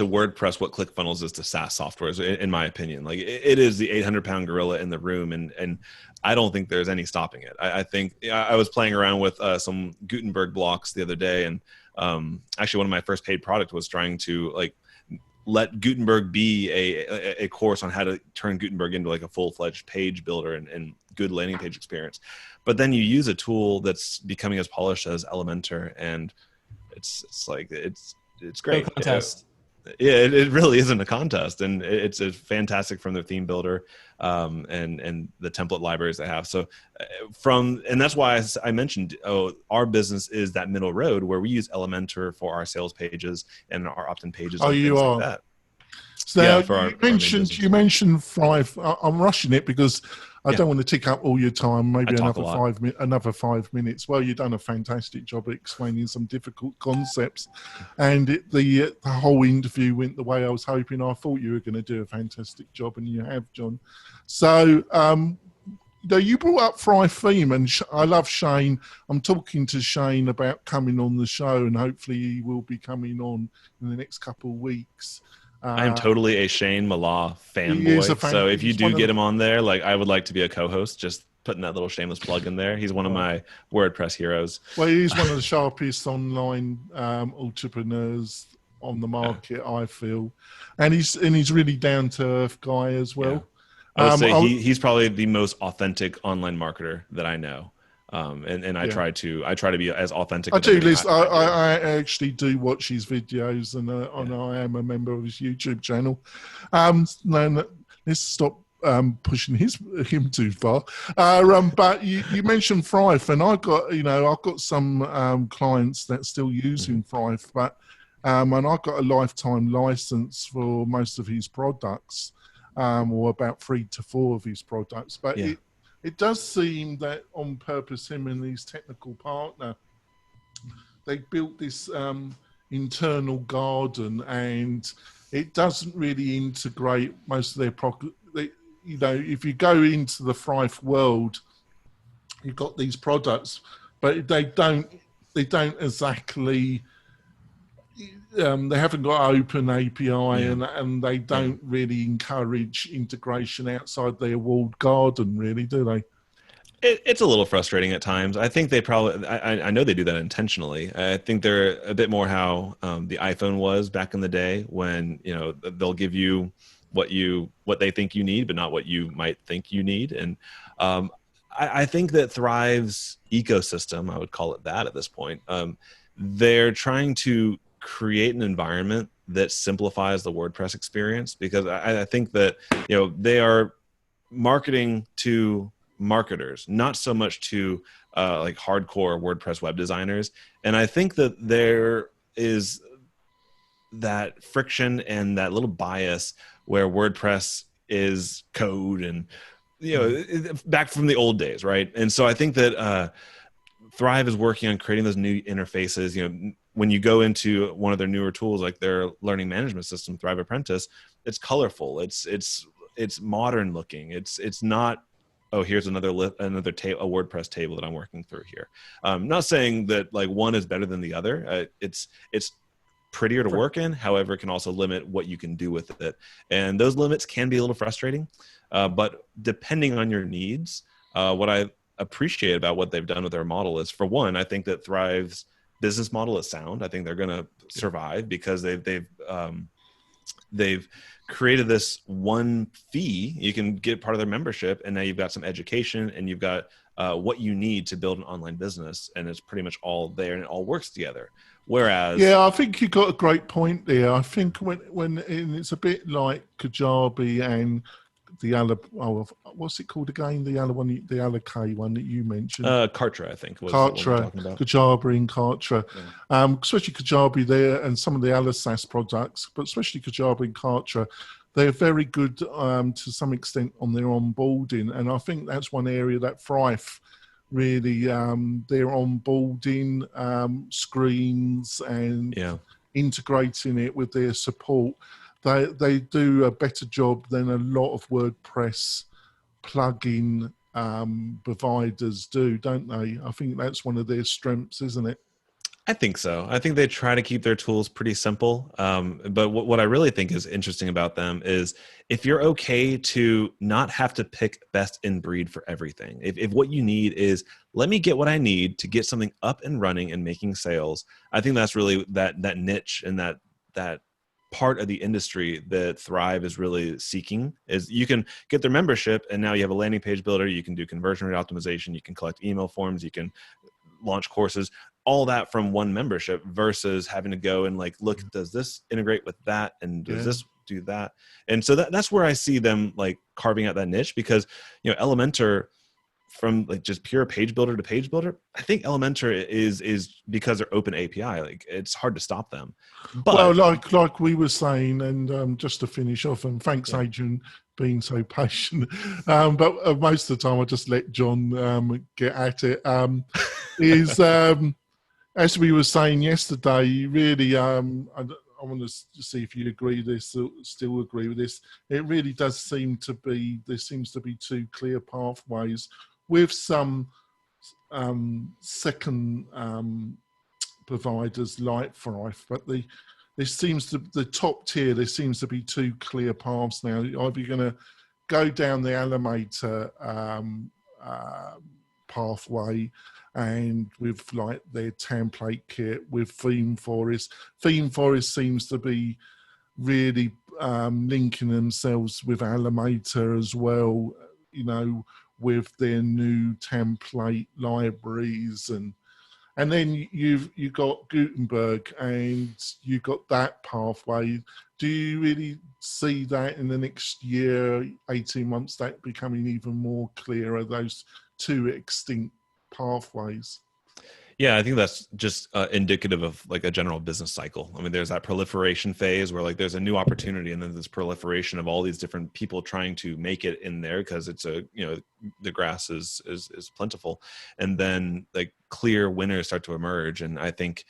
WordPress what ClickFunnels is to SaaS software, in my opinion. Like it is the 800-pound gorilla in the room, and I don't think there's any stopping it. I think I was playing around with some Gutenberg blocks the other day, and actually one of my first paid product was trying to let Gutenberg be a course on how to turn Gutenberg into like a full-fledged page builder and good landing page experience. But then you use a tool that's becoming as polished as Elementor, and it's great. No contest. Yeah, it really isn't a contest, and it's fantastic from the theme builder and the template libraries they have. So and that's why I mentioned our business is that middle road where we use Elementor for our sales pages and our opt-in pages. And things like that. So yeah, you mentioned 5. I'm rushing it because I don't want to take up all your time. Maybe another 5 minutes. Well, you've done a fantastic job of explaining some difficult concepts, and the whole interview went the way I was hoping. I thought you were going to do a fantastic job, and you have, John. So, you brought up Fry Theme, and I love Shane. I'm talking to Shane about coming on the show, and hopefully he will be coming on in the next couple of weeks. I am totally a Shane Mallah fanboy. So if you do get him on there, I would like to be a co-host, just putting that little shameless plug in there. He's one of my WordPress heroes. Well, he's one of the sharpest online entrepreneurs on the market, I feel. And he's really down-to-earth guy as well. Yeah. I would say he's probably the most authentic online marketer that I know. And I try to be as authentic. I actually do watch his videos, and I am a member of his YouTube channel. No, let's stop pushing him too far. But you mentioned Thrive, and I've got some clients that still using Thrive, but and I've got a lifetime license for most of his products, or about 3 to 4 of his products, but it does seem that on purpose, him and his technical partner, they built this internal garden, and it doesn't really integrate most of their products. If you go into the Thrive world, you've got these products, but they don't exactly. They haven't got open API, and they don't really encourage integration outside their walled garden, really, do they? It's a little frustrating at times. I think they probably, I know they do that intentionally. I think they're a bit more how the iPhone was back in the day, when they'll give you what they think you need, but not what you might think you need. And I think that Thrive's ecosystem, I would call it that at this point, they're trying to create an environment that simplifies the WordPress experience, because I think that they are marketing to marketers, not so much to hardcore WordPress web designers. And I think that there is that friction and that little bias where WordPress is code and back from the old days, right? And so I think that Thrive is working on creating those new interfaces. When you go into one of their newer tools, like their learning management system, Thrive Apprentice, it's colorful. It's modern looking. It's not oh, here's another a WordPress table that I'm working through here. Not saying that like one is better than the other. It's prettier to work in. However, it can also limit what you can do with it. And those limits can be a little frustrating. But depending on your needs, what I appreciate about what they've done with their model is, for one, I think that Thrive's business model is sound. I think they're going to survive because they've created this one fee. You can get part of their membership, and now you've got some education, and you've got what you need to build an online business, and it's pretty much all there, and it all works together. Whereas, yeah, I think you got a great point there. I think when and it's a bit like Kajabi and the other, what's it called again? The other one, the other K one that you mentioned. Kartra, I think, was what we're talking about. Kajabi and Kartra. Especially Kajabi there and some of the other SaaS products, but especially Kajabi and Kartra, they're very good to some extent on their onboarding. And I think that's one area that Thrive really, their onboarding screens and integrating it with their support. They do a better job than a lot of WordPress plugin providers do, don't they? I think that's one of their strengths, isn't it? I think so. I think they try to keep their tools pretty simple. But what I really think is interesting about them is if you're okay to not have to pick best in breed for everything, if what you need is, let me get what I need to get something up and running and making sales, I think that's really that niche and that part of the industry that Thrive is really seeking. Is you can get their membership, and now you have a landing page builder, you can do conversion rate optimization, you can collect email forms, you can launch courses, all that from one membership, versus having to go and like, look, does this integrate with that? And does this do that? And so that's where I see them like carving out that niche, because, you know, Elementor, from like just pure page builder to page builder, I think Elementor is because they're open API, like it's hard to stop them. But well, like we were saying, and just to finish off, and thanks, Adrian, being so patient. But most of the time, I just let John get at it. As we were saying yesterday, really, I want to see if you agree with this, still agree with this. It really does seem to be, there seems to be two clear pathways with some second providers like Thrive, but the top tier, there seems to be two clear paths now. Either you're going to go down the Elementor pathway, and with like their template kit with Theme Forest. Theme Forest seems to be really linking themselves with Elementor as well, you know, with their new template libraries, and then you've got Gutenberg, and you've got that pathway. Do you really see that in the next year, 18 months, that becoming even more clearer, those two extinct pathways? yeah, I think that's just indicative of like a general business cycle. I mean, there's that proliferation phase where like there's a new opportunity, and then there's proliferation of all these different people trying to make it in there because it's a, you know, the grass is plentiful, and then like clear winners start to emerge. And I think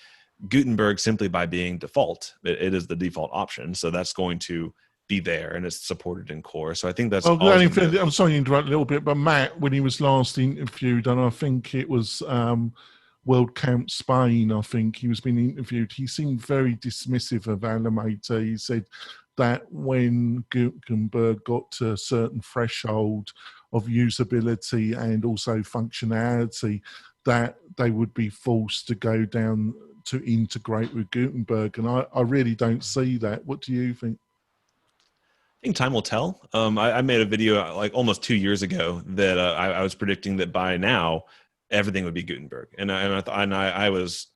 Gutenberg, simply by being default, it is the default option, so that's going to be there, and it's supported in core. So I think that's. I'm sorry to interrupt a little bit, but Matt, when he was last interviewed, and I think it was WordCamp Spain, I think he was being interviewed, he seemed very dismissive of Elementor. He said that when Gutenberg got to a certain threshold of usability and also functionality, that they would be forced to go down to integrate with Gutenberg. And I really don't see that. What do you think? I think time will tell. I made a video like almost 2 years ago that I was predicting that by now everything would be Gutenberg, and I was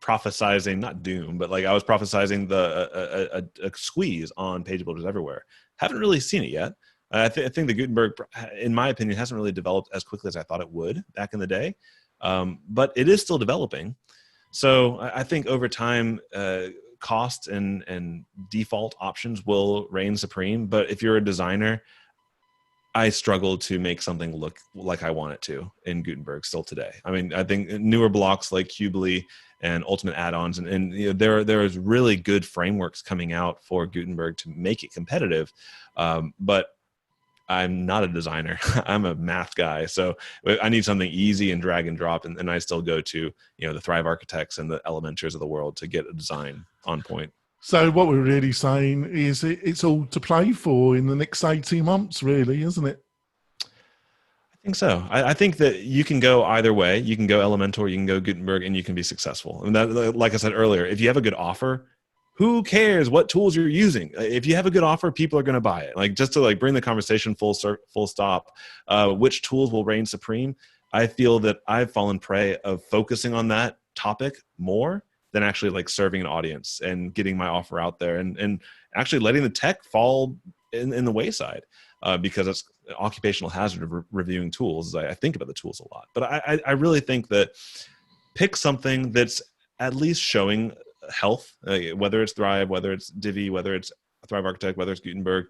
prophesizing, not doom, but like I was prophesizing a squeeze on page builders everywhere. Haven't really seen it yet. I think the Gutenberg, in my opinion, hasn't really developed as quickly as I thought it would back in the day, but it is still developing. So I think over time, cost and default options will reign supreme. But if you're a designer, I struggle to make something look like I want it to in Gutenberg still today. I mean, I think newer blocks like Cubely and Ultimate add-ons, and you know, there is really good frameworks coming out for Gutenberg to make it competitive. But I'm not a designer. I'm a math guy. So I need something easy and drag and drop. And I still go to, the Thrive Architects and the Elementors of the world to get a design on point. So what we're really saying is it's all to play for in the next 18 months, really, isn't it? I think so. I think that you can go either way. You can go Elementor, you can go Gutenberg, and you can be successful. And that, like I said earlier, if you have a good offer, who cares what tools you're using? If you have a good offer, people are going to buy it. Like, just to like bring the conversation full stop, which tools will reign supreme? I feel that I've fallen prey of focusing on that topic more than actually like serving an audience and getting my offer out there, and actually letting the tech fall in the wayside, because it's occupational hazard of reviewing tools. I think about the tools a lot, but I really think that pick something that's at least showing health, whether it's Thrive, whether it's Divi, whether it's Thrive Architect, whether it's Gutenberg,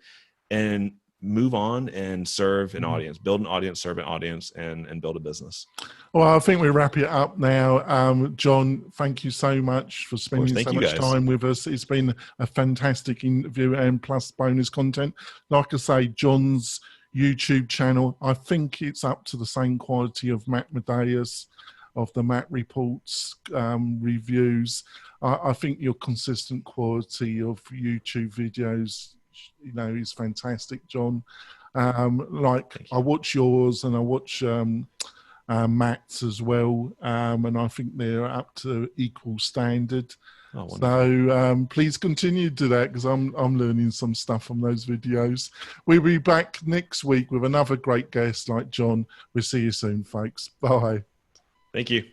and move on and serve an audience, build an audience, serve an audience, and build a business. Well, I think we wrap it up now. John, thank you so much for spending so much time with us. It's been a fantastic interview and plus bonus content. Like I say, John's YouTube channel, I think it's up to the same quality of Matt Medeus, of the Matt Reports reviews. I think your consistent quality of YouTube videos, is fantastic, John. I watch yours and I watch Matt's as well, and I think they're up to equal standard. So please continue to do that, because I'm learning some stuff from those videos. We'll be back next week with another great guest like John. We'll see you soon, folks. Bye. Thank you.